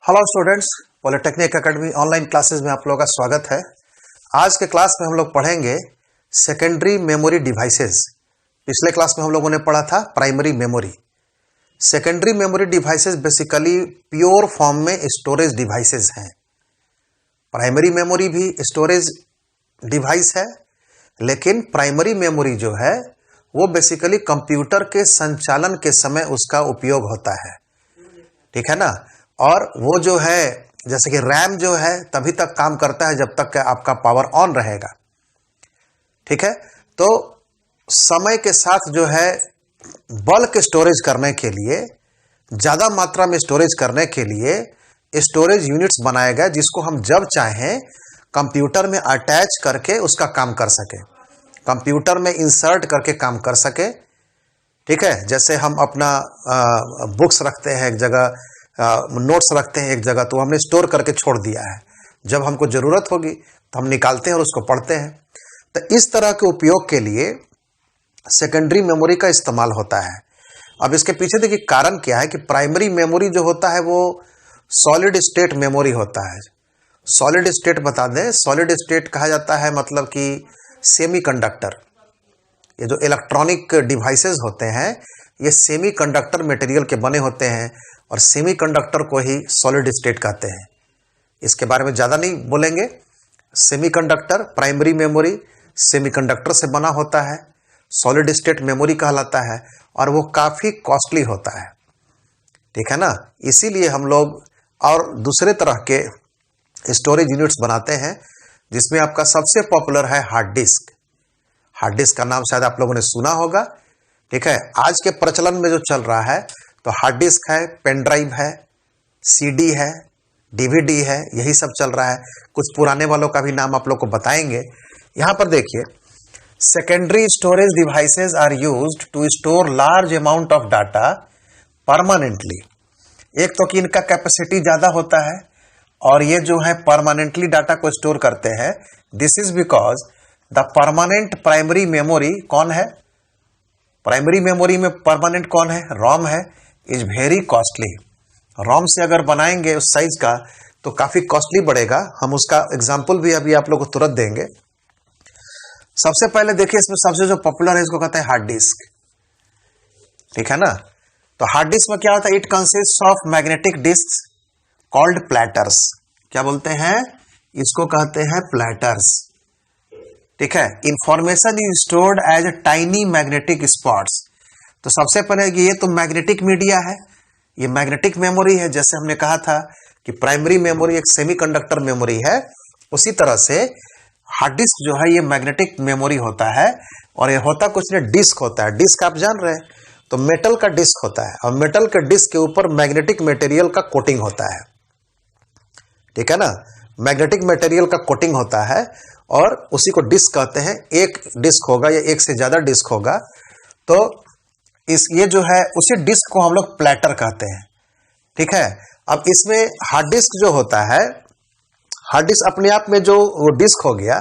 Hello students, polytechnic academy online classes में आप लोगों का स्वागत है। आज के क्लास में हम लोग पढ़ेंगे सेकेंडरी मेमोरी डिवाइसेस। पिछले क्लास में हम लोगों ने पढ़ा था primary memory. Secondary memory devices basically pure form में स्टोरेज डिवाइसेस हैं। प्राइमरी मेमोरी भी स्टोरेज डिवाइस है, लेकिन प्राइमरी मेमोरी जो है वो बेसिकली कंप्यूटर के संचालन के समय उसका उपयोग होता है, ठीक है ना। और वो जो है जैसे कि रैम जो है तभी तक काम करता है जब तक आपका पावर ऑन रहेगा, ठीक है। तो समय के साथ जो है बल्क स्टोरेज करने के लिए, ज्यादा मात्रा में स्टोरेज करने के लिए स्टोरेज यूनिट्स बनाए गए जिसको हम जब चाहें कंप्यूटर में अटैच करके उसका काम कर सके, कंप्यूटर में इंसर्ट करके काम कर सके, ठीक है। जैसे हम अपना बुक्स रखते हैं एक जगह, नोट्स रखते हैं एक जगह, तो हमने स्टोर करके छोड़ दिया है, जब हमको जरूरत होगी तो हम निकालते हैं और उसको पढ़ते हैं। तो इस तरह के उपयोग के लिए सेकेंडरी मेमोरी का इस्तेमाल होता है। अब इसके पीछे देखिए कारण क्या है कि प्राइमरी मेमोरी जो होता है वो सॉलिड स्टेट मेमोरी होता है। सॉलिड स्टेट बता दें, सॉलिड स्टेट कहा जाता है मतलब कि सेमीकंडक्टर। ये जो इलेक्ट्रॉनिक डिवाइसेस होते हैं ये सेमीकंडक्टर मटेरियल के बने होते हैं और सेमीकंडक्टर को ही सॉलिड स्टेट कहते हैं। इसके बारे में ज़्यादा नहीं बोलेंगे। सेमीकंडक्टर प्राइमरी मेमोरी सेमीकंडक्टर से बना होता है, सॉलिड स्टेट मेमोरी कहलाता है और वो काफ़ी कॉस्टली होता है, ठीक है ना। इसीलिए हम लोग और दूसरे तरह के स्टोरेज यूनिट्स बनाते हैं जिसमें आपका सबसे पॉपुलर है हार्ड डिस्क। हार्ड डिस्क का नाम शायद आप लोगों ने सुना होगा, ठीक है। आज के प्रचलन में जो चल रहा है तो हार्ड डिस्क है, पेन ड्राइव है, सीडी है, डीवीडी है, यही सब चल रहा है। कुछ पुराने वालों का भी नाम आप लोग को बताएंगे। यहां पर देखिए, secondary storage devices are used to store large amount of data permanently. एक तो कि इनका कैपेसिटी ज्यादा होता है और ये जो है परमानेंटली डाटा को स्टोर करते हैं। This is because the permanent primary memory कौन है, प्राइमरी मेमोरी में परमानेंट कौन है, रोम है, इज वेरी कॉस्टली। रोम से अगर बनाएंगे उस साइज का तो काफी कॉस्टली पड़ेगा। हम उसका एग्जांपल भी अभी आप लोग को तुरंत देंगे। सबसे पहले देखिए, इसमें सबसे जो पॉपुलर है इसको कहते हैं हार्ड डिस्क, ठीक है ना। तो हार्ड डिस्क में क्या होता है, it consist of magnetic disk called platters. क्या बोलते हैं इसको, कहते हैं प्लेटर्स, ठीक है। Information is stored as tiny magnetic spots. तो सबसे पहले ये तो मैग्नेटिक मीडिया है, ये मैग्नेटिक मेमोरी है। जैसे हमने कहा था कि प्राइमरी मेमोरी एक सेमीकंडक्टर मेमोरी है, उसी तरह से हार्ड डिस्क जो है ये मैग्नेटिक मेमोरी होता है। और ये होता कुछ नहीं, डिस्क होता है। डिस्क आप जान रहे हैं, तो मेटल का डिस्क होता है और मेटल के डिस्क के ऊपर मैग्नेटिक मटेरियल का कोटिंग होता है, ठीक है ना। मैग्नेटिक मटेरियल का कोटिंग होता है और उसी को डिस्क कहते हैं। एक डिस्क होगा या एक से ज्यादा डिस्क होगा, तो ये जो है उसी डिस्क को हम लोग प्लेटर कहते हैं, ठीक है। अब इसमें हार्ड डिस्क जो होता है, हार्ड डिस्क अपने आप में जो वो डिस्क हो गया,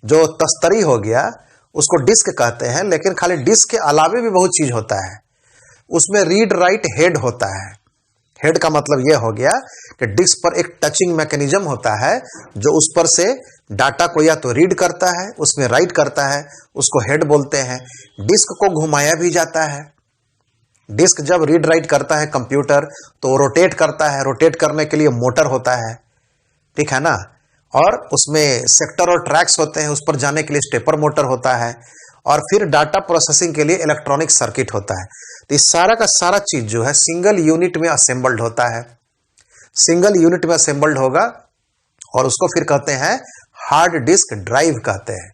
जो तस्तरी हो गया, उसको डिस्क कहते हैं। लेकिन खाली डिस्क के अलावे भी बहुत चीज होता है। उसमें रीड राइट हेड होता है। हेड का मतलब यह हो गया कि डिस्क पर एक टचिंग मैकेनिज्म होता है जो उस पर से डाटा को या तो रीड करता है, उसमें राइट करता है, उसको हेड बोलते हैं। डिस्क को घुमाया भी जाता है। डिस्क जब रीड राइट करता है कंप्यूटर तो रोटेट करता है, रोटेट करने के लिए मोटर होता है, ठीक है ना। और उसमें सेक्टर और ट्रैक्स होते हैं, उस पर जाने के लिए स्टेपर मोटर होता है और फिर डाटा प्रोसेसिंग के लिए इलेक्ट्रॉनिक सर्किट होता है। तो इस सारा का सारा चीज जो है सिंगल यूनिट में असेंबल्ड होता है, सिंगल यूनिट में असेंबल्ड होगा और उसको फिर कहते हैं हार्ड डिस्क ड्राइव कहते हैं,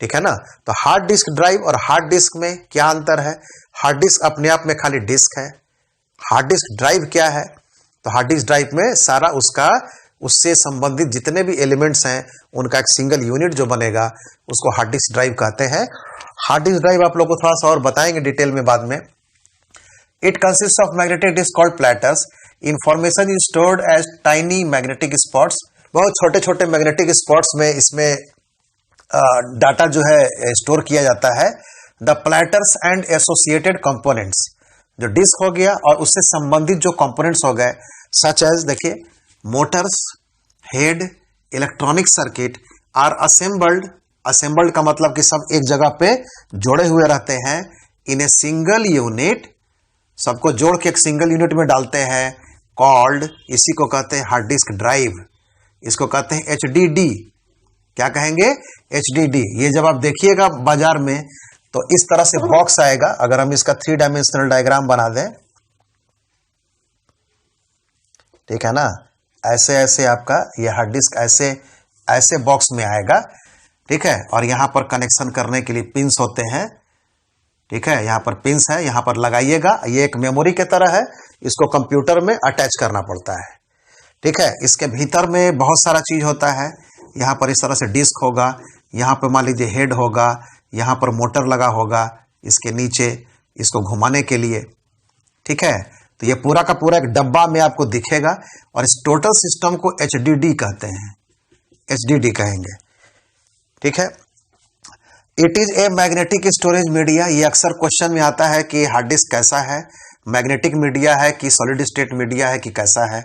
ठीक है ना। तो हार्ड डिस्क ड्राइव और हार्ड डिस्क में क्या अंतर है। हार्ड डिस्क अपने आप में खाली डिस्क है। हार्ड डिस्क ड्राइव क्या है, तो हार्ड डिस्क ड्राइव में सारा उसका उससे संबंधित जितने भी एलिमेंट्स हैं उनका एक सिंगल यूनिट जो बनेगा उसको हार्ड डिस्क ड्राइव कहते हैं। हार्ड डिस्क ड्राइव आप लोग को थोड़ा सा और बताएंगे डिटेल में बाद में। It consist of magnetic disk called platters. Information is stored as tiny magnetic spots. बहुत छोटे छोटे मैग्नेटिक स्पॉट्स में इसमें डाटा जो है स्टोर किया जाता है। The platters and associated components, जो डिस्क हो गया और उससे संबंधित जो कंपोनेंट्स हो गए, सच एज देखिए motors, head, electronic circuit are assembled. Assembled का मतलब कि सब एक जगह पे जोड़े हुए रहते हैं इन ए सिंगल यूनिट, सबको जोड़ के एक सिंगल यूनिट में डालते हैं, कॉल्ड, इसी को कहते हैं हार्ड डिस्क ड्राइव, इसको कहते हैं HDD। क्या कहेंगे? HDD। ये जब आप देखिएगा बाजार में तो इस तरह से बॉक्स आएगा। अगर हम इसका 3 डायमेंशनल डायग्राम बना दें, ठीक है ना, ऐसे ऐसे आपका ये हार्ड डिस्क ऐसे ऐसे बॉक्स में आएगा, ठीक है। और यहां पर कनेक्शन करने के लिए पिंस होते हैं, ठीक है, यहां पर पिंस है, यहां पर लगाइएगा। ये एक मेमोरी के तरह है, इसको कंप्यूटर में अटैच करना पड़ता है, ठीक है। इसके भीतर में बहुत सारा चीज होता है। यहां पर इस तरह से डिस्क होगा, यहां पर मान लीजिए हेड होगा, यहां पर मोटर लगा होगा इसके नीचे इसको घुमाने के लिए, ठीक है। तो ये पूरा का पूरा एक डब्बा में आपको दिखेगा और इस टोटल सिस्टम को HDD कहते हैं, HDD कहेंगे, ठीक है। It is a magnetic storage media. ये अक्सर क्वेश्चन में आता है कि हार्ड डिस्क कैसा है, मैग्नेटिक मीडिया है कि सॉलिड स्टेट मीडिया है कि कैसा है।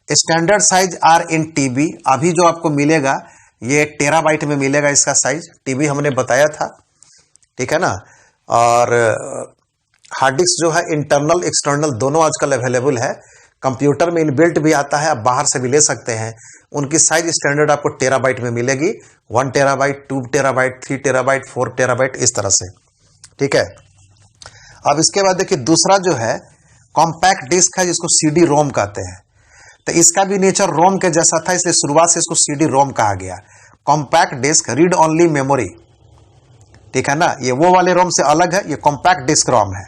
Standard size are in TB। अभी जो आपको मिलेगा ये टेराबाइट में मिलेगा इसका साइज, TB हमने बताया था, ठीक है ना। और हार्ड डिस्क जो है इंटरनल एक्सटर्नल दोनों आजकल अवेलेबल है, कंप्यूटर में इनबिल्ट भी आता है, आप बाहर से भी ले सकते हैं। उनकी साइज स्टैंडर्ड आपको टेराबाइट में मिलेगी, 1 टेराबाइट, 2 टेराबाइट, 3 टेराबाइट, 4 टेराबाइट, इस तरह से, ठीक है। अब इसके बाद देखिए दूसरा जो है कॉम्पैक्ट डिस्क है, जिसको CD रोम कहते हैं। तो इसका भी नेचर रोम के जैसा था, इसलिए शुरुआत से इसको CD रोम कहा गया। Compact disk read only memory, ठीक है ना, ये वो वाले रोम से अलग है, ये कॉम्पैक्ट डिस्क रोम है।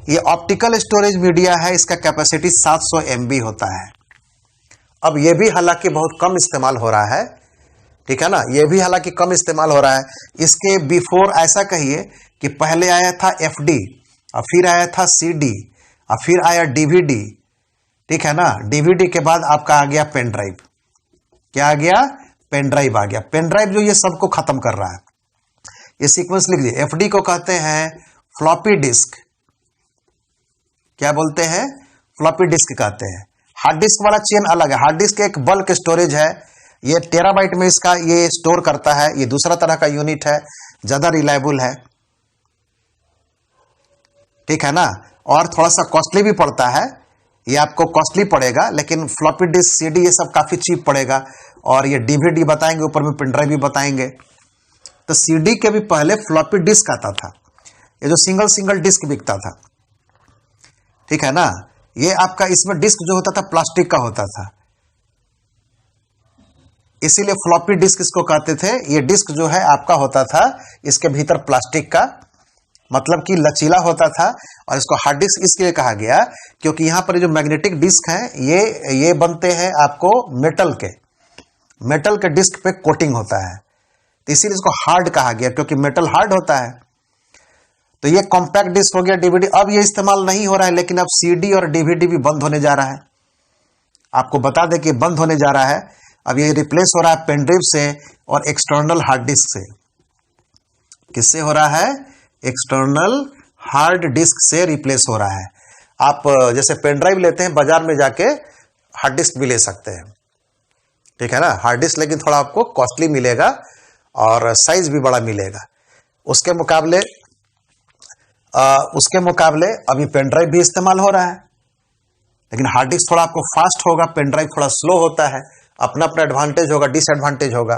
ये ऑप्टिकल स्टोरेज मीडिया है, इसका कैपेसिटी 700 MB होता है। अब ये भी हालांकि बहुत कम इस्तेमाल हो रहा है, ठीक है ना, ये भी हालांकि कम इस्तेमाल हो रहा है। इसके बिफोर ऐसा कहिए कि पहले आया था FD, और फिर आया था CD, और फिर आया DVD, ठीक है ना। DVD के बाद आपका आ गया पेन ड्राइव। क्या आ गया? पेन ड्राइव आ गया। पेन ड्राइव जो ये सबको खत्म कर रहा है। ये सीक्वेंस लिख लीजिए। FD को कहते हैं फ्लॉपी डिस्क। क्या बोलते हैं? फ्लॉपी डिस्क कहते हैं। हार्ड डिस्क वाला चेन अलग है। हार्ड डिस्क एक बल्क स्टोरेज है, ये टेराबाइट में इसका ये स्टोर करता है, ये दूसरा तरह का यूनिट है, ज्यादा रिलायबल है, ठीक है ना। और थोड़ा सा कॉस्टली भी पड़ता है, ये आपको कॉस्टली पड़ेगा, लेकिन फ्लॉपी डिस्क CD ये सब काफी चीप पड़ेगा। और ये DVD बताएंगे, ऊपर में पेन ड्राइव भी बताएंगे। तो CD के भी पहले फ्लॉपी डिस्क आता था, ये जो सिंगल सिंगल डिस्क बिकता था, ठीक है ना। ये आपका इसमें डिस्क जो होता था प्लास्टिक का होता था, इसीलिए फ्लॉपी डिस्क इसको कहते थे। ये डिस्क जो है आपका होता था इसके भीतर प्लास्टिक का, मतलब कि लचीला होता था। और इसको हार्ड डिस्क इसलिए कहा गया क्योंकि यहां पर जो मैग्नेटिक डिस्क है ये बनते हैं आपको मेटल के डिस्क पे कोटिंग होता है, तो इसीलिए इसको हार्ड कहा गया, क्योंकि मेटल हार्ड होता है। तो ये कॉम्पैक्ट डिस्क हो गया। DVD अब ये इस्तेमाल नहीं हो रहा है, लेकिन अब CD और DVD भी बंद होने जा रहा है। आपको बता दें कि बंद होने जा रहा है। अब ये रिप्लेस हो रहा है पेन ड्राइव से और एक्सटर्नल हार्ड डिस्क से। किससे हो रहा है? एक्सटर्नल हार्ड डिस्क से रिप्लेस हो रहा है। आप जैसे पेन ड्राइव लेते हैं बाजार में जाके, हार्ड डिस्क भी ले सकते हैं, ठीक है ना। हार्ड डिस्क लेकिन थोड़ा आपको कॉस्टली मिलेगा और साइज भी बड़ा मिलेगा। उसके मुकाबले अभी पेन ड्राइव भी इस्तेमाल हो रहा है, लेकिन हार्ड डिस्क थोड़ा आपको फास्ट होगा, पेन ड्राइव थोड़ा स्लो होता है। अपना अपना एडवांटेज होगा, डिसएडवांटेज होगा।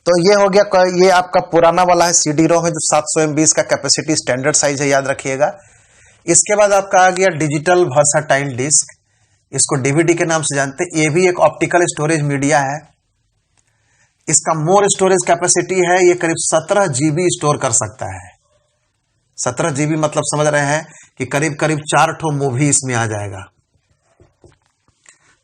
तो ये हो गया, ये आपका पुराना वाला है CD रोम है, जो 700 MB इसका कैपेसिटी स्टैंडर्ड साइज है, याद रखिएगा। इसके बाद आपका आ गया डिजिटल वर्साटाइल डिस्क, इसको DVD के नाम से जानते हैं। ये भी एक ऑप्टिकल स्टोरेज मीडिया है। इसका मोर स्टोरेज कैपेसिटी है, ये करीब 17 GB स्टोर कर सकता है। 17 GB मतलब समझ रहे हैं कि करीब करीब 4 ठो मूवी इसमें आ जाएगा।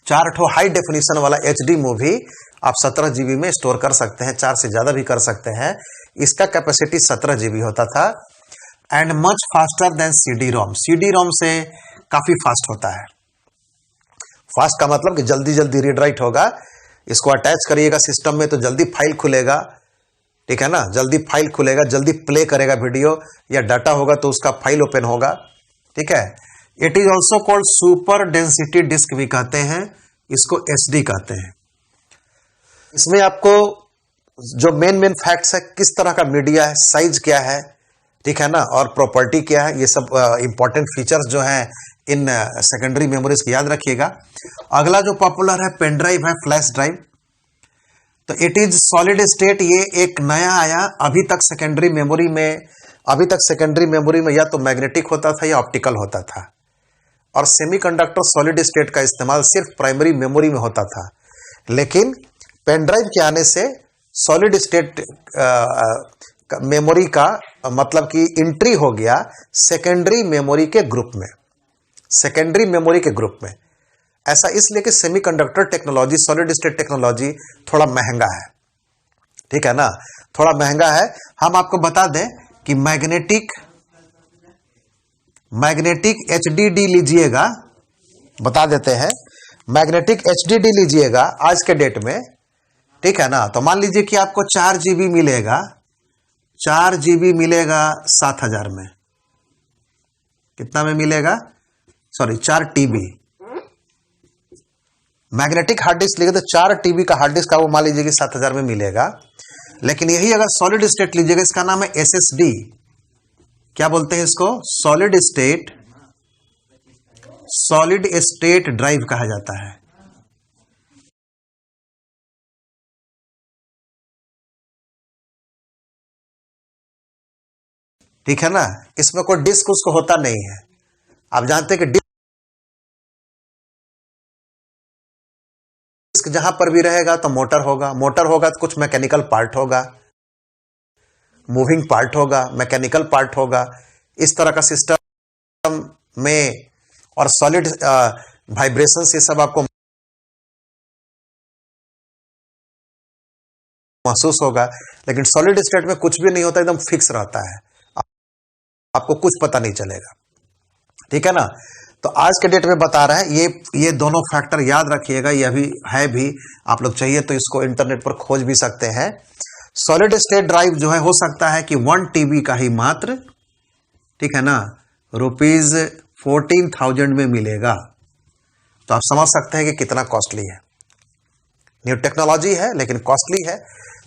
4 ठो हाई डेफिनेशन वाला HD मूवी आप 17 GB में स्टोर कर सकते हैं, 4 से ज्यादा भी कर सकते हैं। इसका कैपेसिटी 17 GB होता था। And much faster than CD ROM. CD ROM से काफी फास्ट होता है। फास्ट का मतलब कि जल्दी जल्दी रीड राइट होगा। इसको अटैच करिएगा सिस्टम में तो जल्दी फाइल खुलेगा, ठीक है ना, जल्दी फाइल खुलेगा, जल्दी प्ले करेगा वीडियो या डाटा होगा तो उसका फाइल ओपन होगा, ठीक है। It is also called super density disk भी कहते हैं, इसको एसडी कहते हैं। इसमें आपको जो मेन फैक्ट्स है, किस तरह का मीडिया है, साइज क्या है, ठीक है ना, और प्रॉपर्टी क्या है, ये सब इंपॉर्टेंट फीचर्स जो हैं इन सेकेंडरी मेमोरीज की याद रखिएगा। अगला जो पॉपुलर है पेन ड्राइव है, फ्लैश ड्राइव। तो इट इज सॉलिड स्टेट, ये एक नया आया। अभी तक सेकेंडरी मेमोरी में या तो मैग्नेटिक होता था या ऑप्टिकल होता था, और सेमीकंडक्टर सॉलिड स्टेट का इस्तेमाल सिर्फ प्राइमरी मेमोरी में होता था। लेकिन पेन ड्राइव के आने से सॉलिड स्टेट मेमोरी का मतलब कि एंट्री हो गया सेकेंडरी मेमोरी के ग्रुप में। ऐसा इसलिए कि semiconductor technology, solid state technology थोड़ा महंगा है, ठीक है ना, थोड़ा महंगा है। हम आपको बता दें कि मैग्नेटिक एचडीडी लीजिएगा, बता देते हैं, मैग्नेटिक एचडीडी लीजिएगा आज के डेट में, ठीक है ना। तो मान लीजिए कि आपको 4 GB मिलेगा, 4 GB मिलेगा 7,000 में। कितना में मिलेगा? 4 TB। मैग्नेटिक हार्ड डिस्क लेंगे तो 4 TB का हार्ड डिस्क का वो मान लीजिए कि 7,000 में मिलेगा। लेकिन यही अगर सॉलिड स्टेट लीजिएगा, इसका नाम है SSD। क्या बोलते हैं इसको? सॉलिड स्टेट ड्राइव कहा जाता है। ठीक है ना, इसमें कोई डिस्क उसको होता नहीं है। आप जानते हैं कि डिस्क जहां पर भी रहेगा तो मोटर होगा तो कुछ मैकेनिकल पार्ट होगा, मूविंग पार्ट होगा, मैकेनिकल पार्ट होगा। इस तरह का सिस्टम में और सॉलिड वाइब्रेशंस ये सब आपको महसूस होगा। लेकिन सॉलिड स्टेट में कुछ भी नहीं होता, एकदम फिक्स रहता है, आपको कुछ पता नहीं चलेगा, ठीक है ना। तो आज के डेट में बता रहा है, ये दोनों फैक्टर याद रखिएगा। ये अभी है भी, आप लोग चाहिए तो इसको इंटरनेट पर खोज भी सकते हैं। सॉलिड स्टेट ड्राइव जो है हो सकता है कि 1 TB का ही मात्र, ठीक है ना, ₹14,000 में मिलेगा। तो आप समझ सकते हैं कि कितना कॉस्टली है। न्यू टेक्नोलॉजी है लेकिन कॉस्टली है।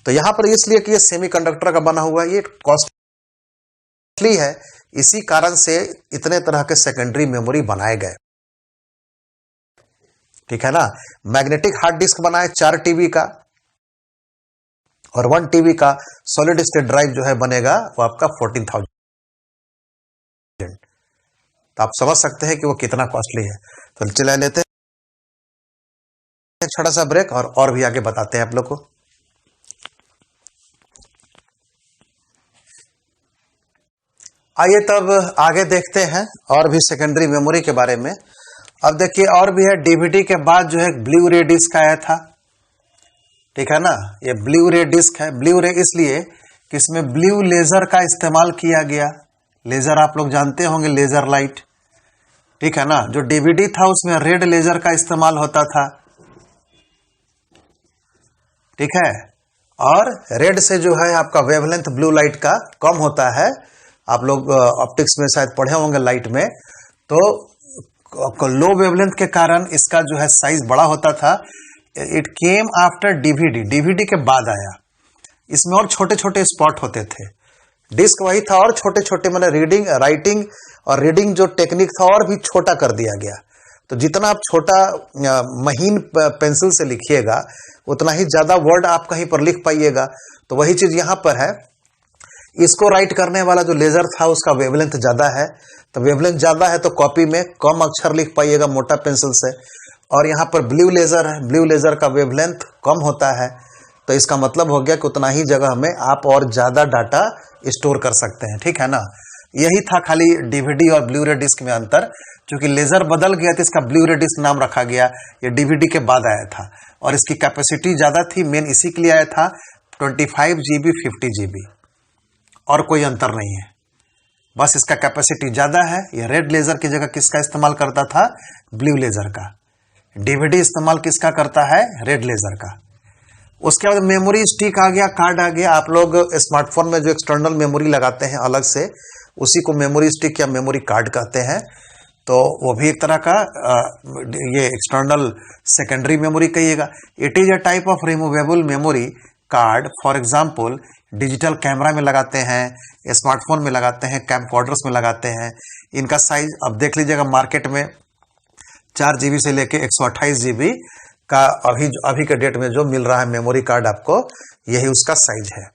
तो यहां पर इसलिए कि ये सेमीकंडक्टर का बना हुआ है, ये कॉस्टली है, इसी कारण से इतने तरह के सेकेंडरी मेमोरी बनाए गए, ठीक है ना। मैग्नेटिक हार्ड डिस्क बनाए 4 TB का, और 1 TB का सॉलिड स्टेट ड्राइव जो है बनेगा वो आपका 14,000। तो आप समझ सकते हैं कि वो कितना कॉस्टली है। तो चले लेते हैं छोटा सा ब्रेक और भी आगे बताते हैं आप लोग को। आइए तब आगे देखते हैं और भी सेकेंडरी मेमोरी के बारे में। अब देखिए और भी है, डीवीडी के बाद जो है ब्लू रे डिस्क आया था, ठीक है ना। ये ब्लू रे डिस्क है। ब्लू रे इसलिए कि इसमें ब्लू लेजर का इस्तेमाल किया गया। लेजर आप लोग जानते होंगे, लेजर लाइट, ठीक है ना। जो डीवीडी था उसमें रेड लेजर का इस्तेमाल होता था, ठीक है। और रेड से जो है आपका वेवलेंथ ब्लू लाइट का कम होता है। आप लोग ऑप्टिक्स में शायद पढ़े होंगे लाइट में, तो लो वेवलेंथ के कारण इसका जो है साइज बड़ा होता था। It came after DVD, DVD के बाद आया। इसमें और छोटे छोटे स्पॉट होते थे, डिस्क वही था और छोटे छोटे, मतलब रीडिंग, राइटिंग और रीडिंग जो टेक्निक था और भी छोटा कर दिया गया। तो जितना आप छोटा महीन पेंसिल से लिखिएगा उतना ही ज्यादा वर्ड आप कहीं पर लिख पाइएगा। तो वही चीज यहां पर है। इसको राइट करने वाला जो लेजर था उसका वेवलेंथ ज्यादा है, तो वेवलेंथ ज्यादा है तो कॉपी में कम अक्षर लिख पाइएगा मोटा पेंसिल से। और यहाँ पर ब्लू लेजर है, ब्लू लेजर का वेवलेंथ कम होता है, तो इसका मतलब हो गया कि उतना ही जगह में आप और ज्यादा डाटा स्टोर कर सकते हैं, ठीक है ना। यही था खाली डीवीडी और ब्लू रे डिस्क में अंतर। क्योंकि लेजर बदल गया तो इसका ब्लू रे डिस्क नाम रखा गया। ये डीवीडी के बाद आया था और इसकी कैपेसिटी ज्यादा थी, मेन इसी के लिए आया था। 25 GB 50 GB, और कोई अंतर नहीं है, बस इसका कैपेसिटी ज्यादा है। ये रेड लेजर की जगह किसका इस्तेमाल करता था? ब्लू लेजर का। डीवीडी इस्तेमाल किसका करता है? रेड लेजर का। उसके बाद मेमोरी स्टिक आ गया, कार्ड आ गया। आप लोग स्मार्टफोन में जो एक्सटर्नल मेमोरी लगाते हैं अलग से, उसी को मेमोरी स्टिक या मेमोरी कार्ड कहते हैं। तो वो भी एक तरह का ये एक्सटर्नल सेकेंडरी मेमोरी कहिएगा। It is a type of removable memory card. For example digital camera में लगाते हैं, स्मार्टफोन में लगाते हैं, कैमकॉर्डर्स में लगाते हैं। इनका साइज अब देख लीजिएगा, मार्केट में 4 GB से लेके 128 GB का अभी के डेट में जो मिल रहा है मेमोरी कार्ड आपको, यही उसका साइज है।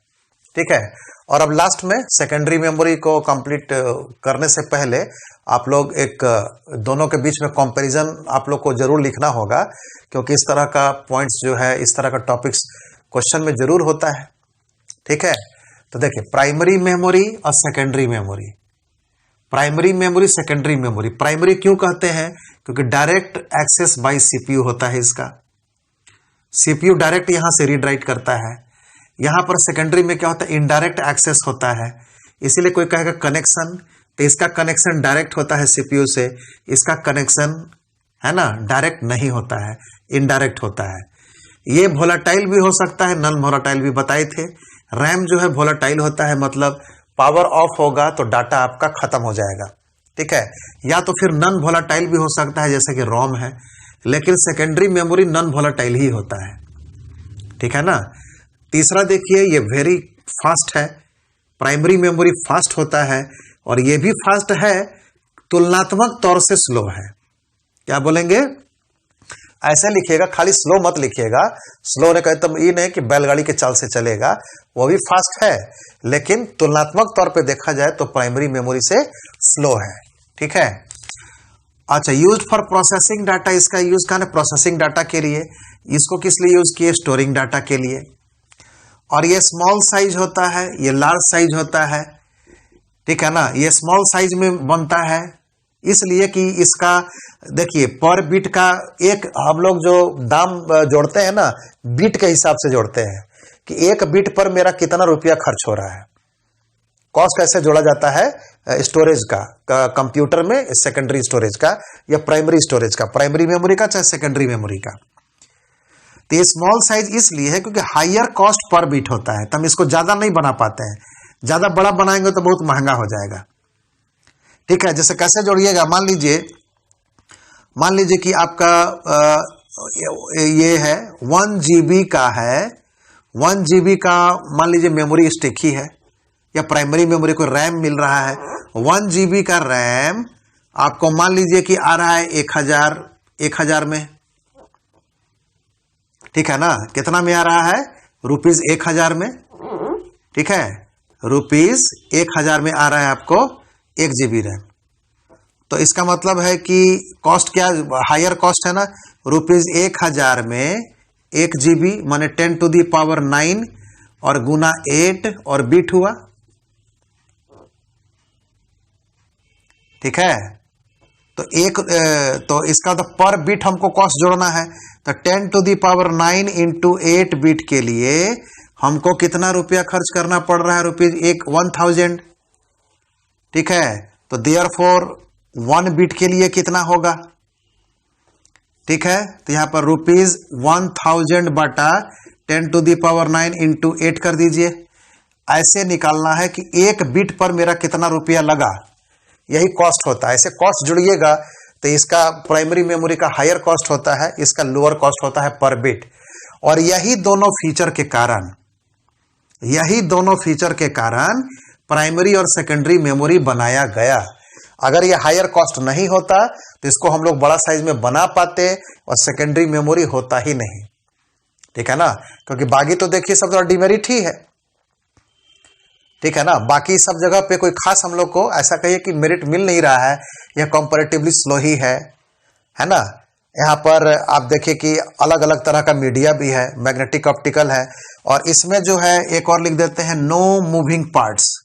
ठीक है। और अब लास्ट में सेकेंडरी मेमोरी को कंप्लीट करने से पहले आप लोग एक दोनों के बीच में कंपैरिजन आप लोग को जरूर लिखना होगा, क्योंकि इस तरह का पॉइंट्स जो है, इस तरह का टॉपिक्स क्वेश्चन में जरूर होता है। ठीक है। तो देखिए, प्राइमरी मेमोरी और secondary memory. Primary memory, secondary memory. Primary क्यों कहते हैं? क्योंकि डायरेक्ट एक्सेस बाय सीपीयू होता है इसका। सीपीयू डायरेक्ट यहां से रीड राइट करता है। यहां पर सेकेंडरी में क्या होता है? इनडायरेक्ट एक्सेस होता है। इसीलिए कोई कहेगा कनेक्शन, तो इसका कनेक्शन डायरेक्ट होता है सीपीयू से, इसका कनेक्शन है ना डायरेक्ट नहीं होता है, इनडायरेक्ट होता है। ये वोलाटाइल भी हो सकता है, नॉन वोलाटाइल भी बताए थे। रैम जो है वोलाटाइल होता है, मतलब पावर ऑफ होगा तो डाटा आपका खत्म हो जाएगा। ठीक है। या तो फिर नॉन वोलाटाइल भी हो सकता है, जैसे कि रोम है, लेकिन सेकेंडरी मेमोरी नॉन वोलाटाइल ही होता है। ठीक है ना। तीसरा देखिए, ये वेरी फास्ट है। प्राइमरी मेमोरी फास्ट होता है, और ये भी फास्ट है, तुलनात्मक तौर से स्लो है। क्या बोलेंगे? ऐसे लिखिएगा, खाली स्लो मत लिखिएगा। स्लो ने कहे तो ये नहीं कि बैलगाड़ी के चाल से चलेगा, वो भी फास्ट है, लेकिन तुलनात्मक तौर पे देखा जाए तो प्राइमरी मेमोरी से स्लो है। ठीक है। अच्छा, यूज फॉर प्रोसेसिंग डाटा। इसका यूज कहाँ है? प्रोसेसिंग डाटा के लिए। इसको किस लिए यूज किए? स्टोरिंग डाटा के लिए। और ये स्मॉल साइज होता है, ये लार्ज साइज होता है। ठीक है ना। ये स्मॉल साइज में बनता है इसलिए कि इसका देखिए पर बिट का एक हम लोग जो दाम जोड़ते हैं ना, बिट के हिसाब से जोड़ते हैं कि एक बिट पर मेरा कितना रुपया खर्च हो रहा है। कॉस्ट कैसे जोड़ा जाता है? स्टोरेज का, कंप्यूटर में सेकेंडरी स्टोरेज का या प्राइमरी स्टोरेज का, प्राइमरी मेमोरी का चाहे सेकेंडरी मेमोरी का। तो ये स्मॉल साइज इसलिए है क्योंकि हायर कॉस्ट पर बिट होता है, तो हम इसको ज्यादा नहीं बना पाते हैं। ज्यादा बड़ा बनाएंगे तो बहुत महंगा हो जाएगा। ठीक है। जैसे कैसे जोड़िएगा? मान लीजिए कि आपका ये है 1 GB का है, 1 GB का मान लीजिए मेमोरी स्टिक ही है, या प्राइमरी मेमोरी को रैम मिल रहा है। 1 GB का रैम आपको मान लीजिए कि आ रहा है 1000 में। ठीक है ना। कितना में आ रहा है? ₹1000 में। ठीक है। ₹1000 में आ रहा है आपको 1 GB रैम। तो इसका मतलब है कि कॉस्ट क्या हायर कॉस्ट है ना, ₹1000 में 1 GB माने 10⁹ और गुना 8 और बिट हुआ। ठीक है। तो इसका तो पर बिट हमको कॉस्ट जोड़ना है, तो 10⁹ इंटू 8 बिट के लिए हमको कितना रुपया खर्च करना पड़ रहा है? ₹1000। ठीक है। तो देयरफॉर 1 बिट के लिए कितना होगा? ठीक है। तो यहां पर ₹1000 बटा 10⁹ इंटू 8 कर दीजिए। ऐसे निकालना है कि 1 बिट पर मेरा कितना रुपया लगा, यही कॉस्ट होता है। ऐसे कॉस्ट जुड़िएगा तो इसका प्राइमरी मेमोरी का हायर कॉस्ट होता है, इसका लोअर कॉस्ट होता है पर बिट। और यही दोनों फीचर के कारण प्राइमरी और सेकेंडरी मेमोरी बनाया गया। अगर ये हायर कॉस्ट नहीं होता तो इसको हम लोग बड़ा साइज में बना पाते और सेकेंडरी मेमोरी होता ही नहीं। ठीक है ना। क्योंकि बाकी तो देखिए सब तो डिमेरिट ही है। ठीक है ना। बाकी सब जगह पे कोई खास हम लोग को ऐसा कहिए कि मेरिट मिल नहीं रहा है, यह कंपैरेटिवली स्लो ही है ना। यहाँ पर आप देखिए कि अलग अलग तरह का मीडिया भी है, मैग्नेटिक ऑप्टिकल है, और इसमें जो है एक और लिख देते हैं नो मूविंग पार्ट्स।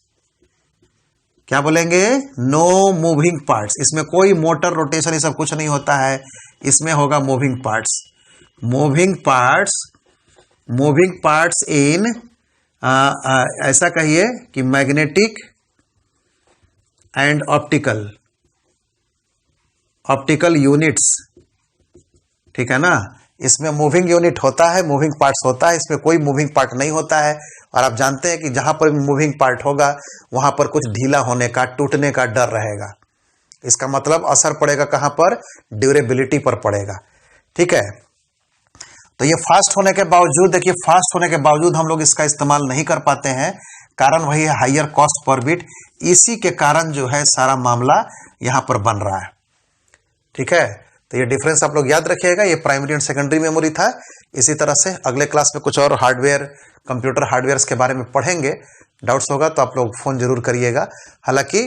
क्या बोलेंगे? No moving parts. इसमें कोई मोटर रोटेशन ये सब कुछ नहीं होता है, इसमें होगा moving parts. Moving parts in ऐसा कहिए कि मैग्नेटिक एंड ऑप्टिकल यूनिट्स। ठीक है ना। इसमें मूविंग यूनिट होता है, मूविंग पार्ट्स होता है, इसमें कोई मूविंग पार्ट नहीं होता है। और आप जानते हैं कि जहां पर मूविंग पार्ट होगा वहां पर कुछ ढीला होने का, टूटने का डर रहेगा। इसका मतलब असर पड़ेगा कहां पर? ड्यूरेबिलिटी पर पड़ेगा। ठीक है, तो ये फास्ट होने के बावजूद, देखिए फास्ट होने के बावजूद हम लोग इसका इस्तेमाल नहीं कर पाते हैं। कारण वही है हायर कॉस्ट पर बिट। इसी के कारण जो है सारा मामला यहां पर बन रहा है। ठीक है, तो ये डिफरेंस आप लोग याद रखिएगा। ये प्राइमरी एंड सेकेंडरी मेमोरी था। इसी तरह से अगले क्लास में कुछ और हार्डवेयर, कंप्यूटर हार्डवेयर के बारे में पढ़ेंगे। डाउट्स होगा तो आप लोग फोन जरूर करिएगा। हालांकि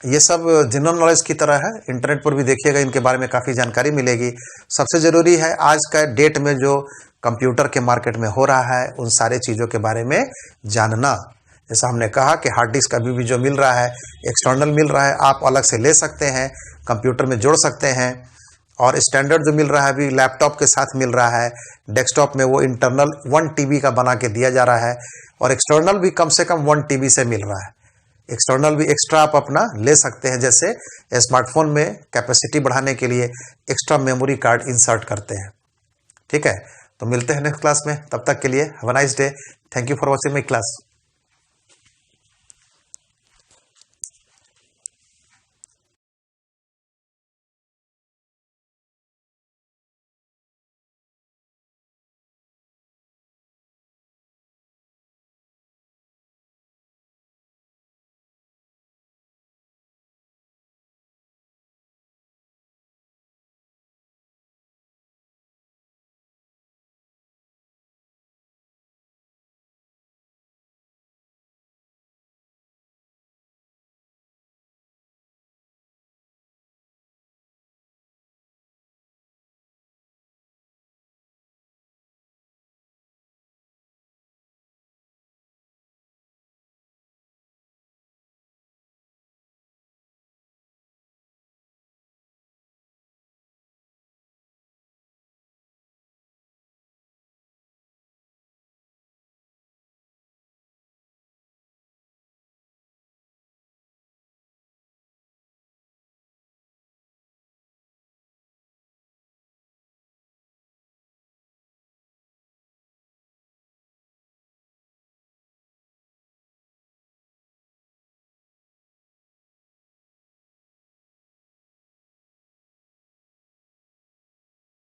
ये सब जनरल नॉलेज की तरह है, इंटरनेट पर भी देखिएगा, इनके बारे में काफ़ी जानकारी मिलेगी। सबसे ज़रूरी है आज का डेट में जो कंप्यूटर के मार्केट में हो रहा है उन सारे चीज़ों के बारे में जानना। जैसा हमने कहा कि हार्ड डिस्क अभी भी जो मिल रहा है एक्सटर्नल मिल रहा है, आप अलग से ले सकते हैं, कंप्यूटर में जोड़ सकते हैं। और स्टैंडर्ड जो मिल रहा है अभी लैपटॉप के साथ मिल रहा है, डेस्कटॉप में वो इंटरनल 1 TB का बना के दिया जा रहा है। और एक्सटर्नल भी कम से कम 1 TB से मिल रहा है। एक्सटर्नल भी एक्स्ट्रा आप अपना ले सकते हैं, जैसे स्मार्टफोन में कैपेसिटी बढ़ाने के लिए एक्स्ट्रा मेमोरी कार्ड इंसर्ट करते हैं। ठीक है, तो मिलते हैं नेक्स्ट क्लास में। तब तक के लिए have a nice day. Thank you for watching my class.